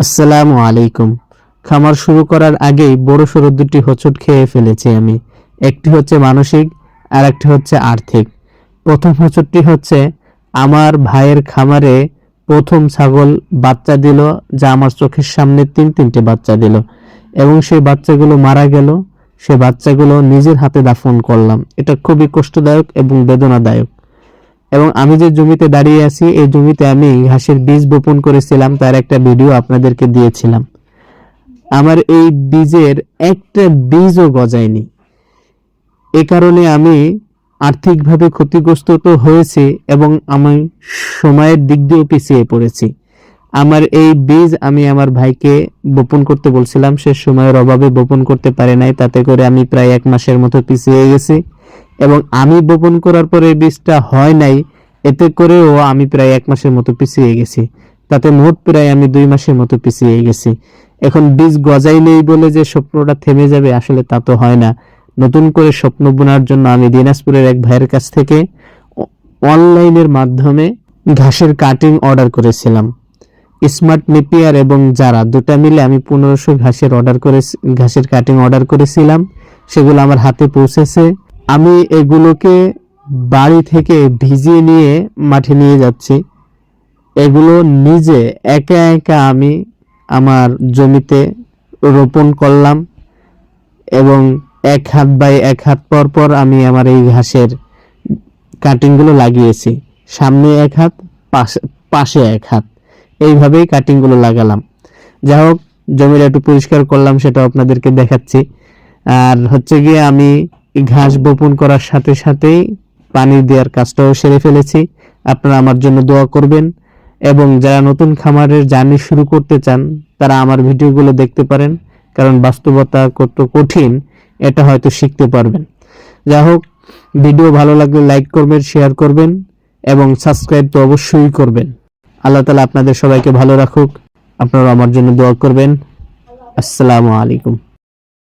আসসালামু আলাইকুম। খামার শুরু করার আগেই বড়সড় দুটি হোঁচট খেয়ে ফেলেছি আমি। একটি হচ্ছে মানসিক আর একটি হচ্ছে আর্থিক। প্রথম হোঁচটটি হচ্ছে আমার ভাইয়ের খামারে প্রথম ছাগল বাচ্চা দিল, যা আমার চোখের সামনে তিনটে বাচ্চা দিল এবং সেই বাচ্চাগুলো মারা গেল। সে বাচ্চাগুলো নিজের হাতে দাফন করলাম। এটা খুবই কষ্টদায়ক এবং বেদনাদায়ক। এবং আমি যে জমিতে দাঁড়িয়ে আছি, এই জমিতে আমি ঘাসের বীজ বপন করেছিলাম, তার একটা ভিডিও আপনাদেরকে দিয়েছিলাম। আমার এই বীজের একটা বীজও গজায়নি। এ কারণে আমি আর্থিকভাবে ক্ষতিগ্রস্ত তো হয়েছি এবং আমি সময়ের দিক দিয়েও পিছিয়ে পড়েছি। আমার এই বীজ আমি আমার ভাইকে বপন করতে বলছিলাম, সে সময়ের অভাবে বপন করতে পারে নাই। তাতে করে আমি প্রায় 1 মাসের মতো পিছিয়ে গেছি এবং আমি বপন করার পরে বীজটা হয় নাই, এতে করেও আমি প্রায় 1 মাসের মতো পিছিয়ে গেছি। তাতে মোট প্রায় আমি 2 মাসের মতো পিছিয়ে গেছি। এখন বীজ গজাইলেই বলে যে স্বপ্নটা থেমে যাবে, আসলে তা তো হয় না। নতুন করে স্বপ্ন বোনার জন্য আমি দিনাজপুরের এক ভাইয়ের কাছ থেকে অনলাইনের মাধ্যমে ঘাসের কাটিং অর্ডার করেছিলাম। স্মার্ট নেপিয়ার এবং যারা দুটা মিলে আমি 1500 ঘাসের কাটিং অর্ডার করেছিলাম। সেগুলো আমার হাতে পৌঁছেছে। আমি এগুলোকে বাড়ি থেকে ভিজিয়ে নিয়ে মাঠে নিয়ে যাচ্ছি। এগুলো নিজে একা একা আমি আমার জমিতে রোপণ করলাম এবং 1 হাত বাই 1 হাত পর পর আমি আমার এই ঘাসের কাটিংগুলো লাগিয়েছি। সামনে 1 হাত, পাশে 1 হাত, এইভাবেই কাটিংগুলো লাগালাম। যাই হোক, জমিটা একটু পরিষ্কার করলাম, সেটা আপনাদেরকে দেখাচ্ছি। আর হচ্ছে গিয়ে আমি ঘাস বপন করার সাথে সাথেই পানি দেওয়ার কাজটাও সেরে ফেলেছি। আপনারা আমার জন্য দোয়া করবেন এবং যারা নতুন খামারের জার্নি শুরু করতে চান তারা আমার ভিডিওগুলো দেখতে পারেন, কারণ বাস্তবতা কত কঠিন এটা হয়তো শিখতে পারবেন। যাই হোক, ভিডিও ভালো লাগলে লাইক করবেন, শেয়ার করবেন এবং সাবস্ক্রাইব তো অবশ্যই করবেন। আল্লাহ তাআলা আপনাদের সবাইকে ভালো রাখুক। আপনারা আমার জন্য দোয়া করবেন। আসসালামু আলাইকুম।